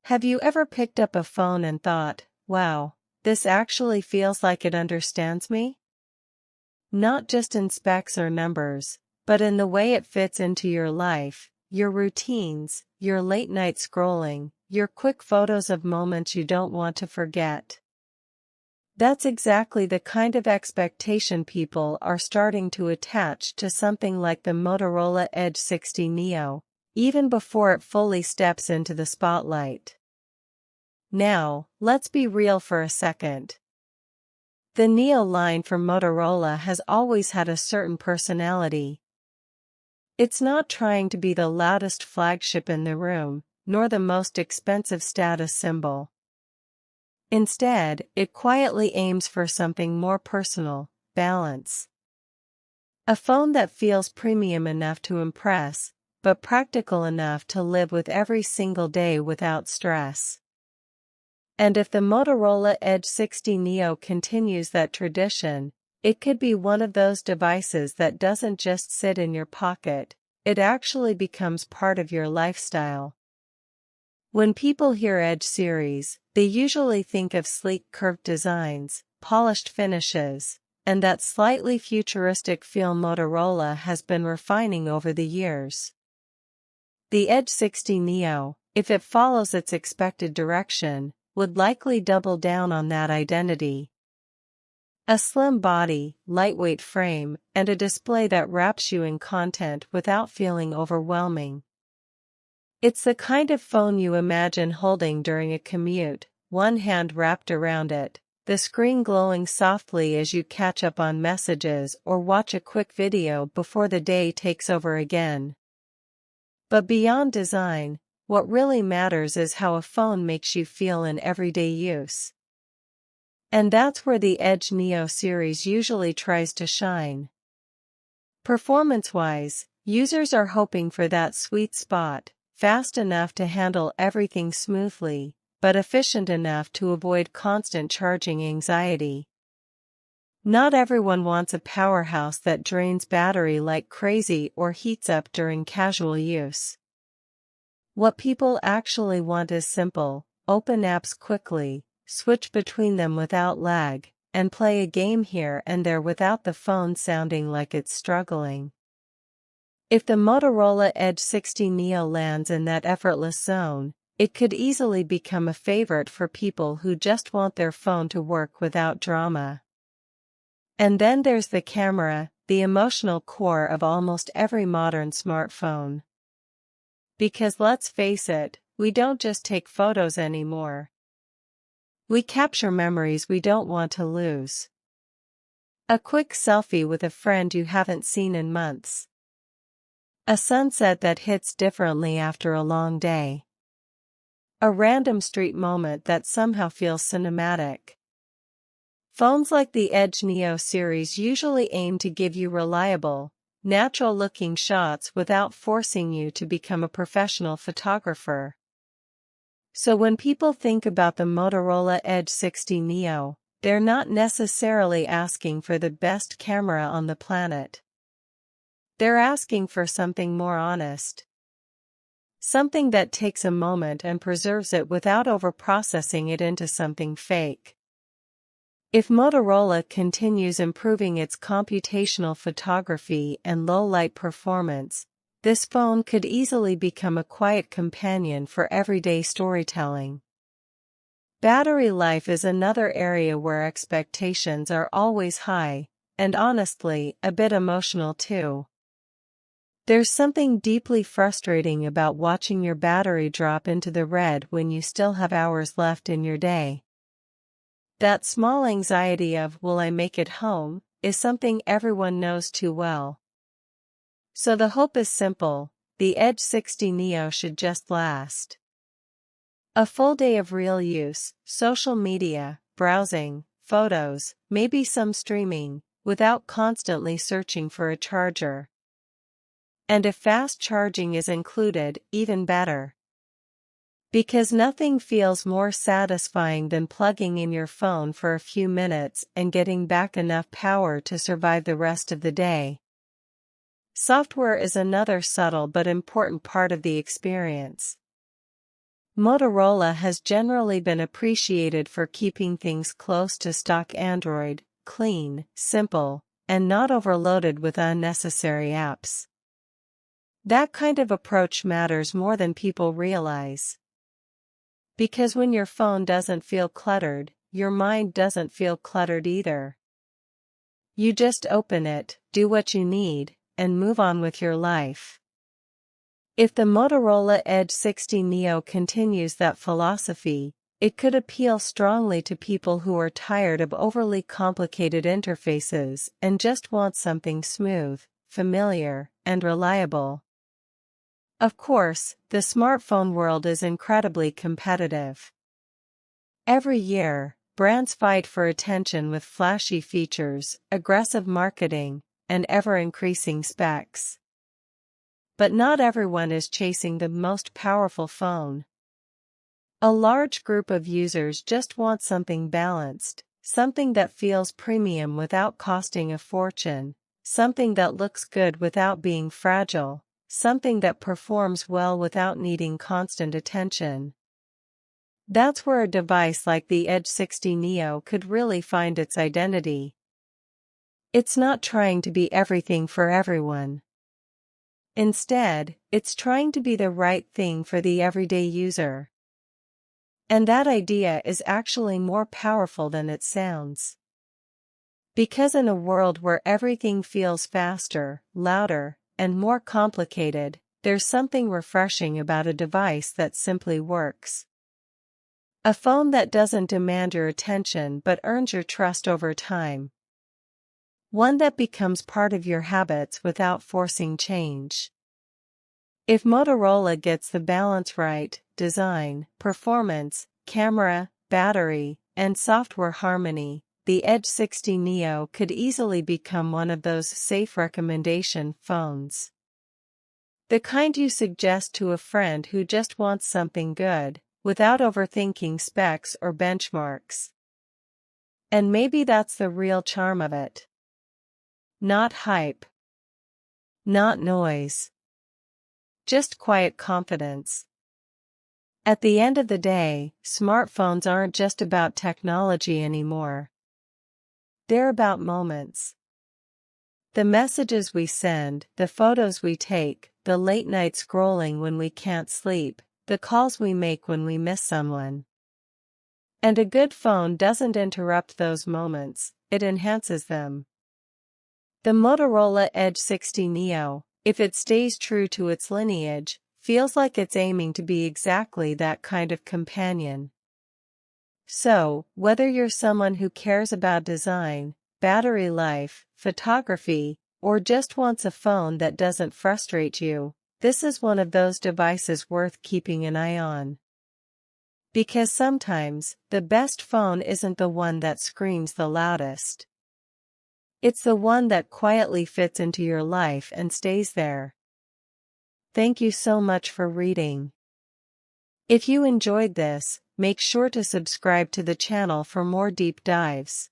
Have you ever picked up a phone and thought, wow, this actually feels like it understands me? Not just in specs or numbers, but in the way it fits into your life, your routines, your late night scrolling, your quick photos of moments you don't want to forget. That's exactly the kind of expectation people are starting to attach to something like the Motorola Edge 60 Neo, even before it fully steps into the spotlight. Now, let's be real for a second. The Neo line from Motorola has always had a certain personality. It's not trying to be the loudest flagship in the room, nor the most expensive status symbol. Instead, it quietly aims for something more personal: balance. A phone that feels premium enough to impress, but practical enough to live with every single day without stress. And if the Motorola Edge 60 Neo continues that tradition, it could be one of those devices that doesn't just sit in your pocket, it actually becomes part of your lifestyle. When people hear Edge series, they usually think of sleek curved designs, polished finishes, and that slightly futuristic feel Motorola has been refining over the years. The Edge 60 Neo, if it follows its expected direction, would likely double down on that identity. A slim body, lightweight frame, and a display that wraps you in content without feeling overwhelming. It's the kind of phone you imagine holding during a commute, one hand wrapped around it, the screen glowing softly as you catch up on messages or watch a quick video before the day takes over again. But beyond design, what really matters is how a phone makes you feel in everyday use. And that's where the Edge Neo series usually tries to shine. Performance-wise, users are hoping for that sweet spot, fast enough to handle everything smoothly, but efficient enough to avoid constant charging anxiety. Not everyone wants a powerhouse that drains battery like crazy or heats up during casual use. What people actually want is simple: open apps quickly, switch between them without lag, and play a game here and there without the phone sounding like it's struggling. If the Motorola Edge 60 Neo lands in that effortless zone, it could easily become a favorite for people who just want their phone to work without drama. And then there's the camera, the emotional core of almost every modern smartphone. Because let's face it, we don't just take photos anymore. We capture memories we don't want to lose. A quick selfie with a friend you haven't seen in months. A sunset that hits differently after a long day. A random street moment that somehow feels cinematic. Phones like the Edge Neo series usually aim to give you reliable, natural-looking shots without forcing you to become a professional photographer. So when people think about the Motorola Edge 60 Neo, they're not necessarily asking for the best camera on the planet. They're asking for something more honest. Something that takes a moment and preserves it without overprocessing it into something fake. If Motorola continues improving its computational photography and low-light performance, this phone could easily become a quiet companion for everyday storytelling. Battery life is another area where expectations are always high, and honestly, a bit emotional too. There's something deeply frustrating about watching your battery drop into the red when you still have hours left in your day. That small anxiety of "will I make it home?" is something everyone knows too well. So the hope is simple: the Edge 60 Neo should just last. A full day of real use, social media, browsing, photos, maybe some streaming, without constantly searching for a charger. And if fast charging is included, even better. Because nothing feels more satisfying than plugging in your phone for a few minutes and getting back enough power to survive the rest of the day. Software is another subtle but important part of the experience. Motorola has generally been appreciated for keeping things close to stock Android, clean, simple, and not overloaded with unnecessary apps. That kind of approach matters more than people realize. Because when your phone doesn't feel cluttered, your mind doesn't feel cluttered either. You just open it, do what you need, and move on with your life. If the Motorola Edge 60 Neo continues that philosophy, it could appeal strongly to people who are tired of overly complicated interfaces and just want something smooth, familiar, and reliable. Of course, the smartphone world is incredibly competitive. Every year, brands fight for attention with flashy features, aggressive marketing, and ever-increasing specs. But not everyone is chasing the most powerful phone. A large group of users just want something balanced, something that feels premium without costing a fortune, something that looks good without being fragile, something that performs well without needing constant attention. That's where a device like the Edge 60 Neo could really find its identity. It's not trying to be everything for everyone. Instead, it's trying to be the right thing for the everyday user. And that idea is actually more powerful than it sounds. Because in a world where everything feels faster, louder, and more complicated, there's something refreshing about a device that simply works. A phone that doesn't demand your attention but earns your trust over time. One that becomes part of your habits without forcing change. If Motorola gets the balance right, design, performance, camera, battery, and software harmony, the Edge 60 Neo could easily become one of those safe recommendation phones. The kind you suggest to a friend who just wants something good, without overthinking specs or benchmarks. And maybe that's the real charm of it. Not hype. Not noise. Just quiet confidence. At the end of the day, smartphones aren't just about technology anymore. They're about moments. The messages we send, the photos we take, the late night scrolling when we can't sleep, the calls we make when we miss someone. And a good phone doesn't interrupt those moments, it enhances them. The Motorola Edge 60 Neo, if it stays true to its lineage, feels like it's aiming to be exactly that kind of companion. So, whether you're someone who cares about design, battery life, photography, or just wants a phone that doesn't frustrate you, this is one of those devices worth keeping an eye on. Because sometimes, the best phone isn't the one that screams the loudest. It's the one that quietly fits into your life and stays there. Thank you so much for reading. If you enjoyed this, make sure to subscribe to the channel for more deep dives.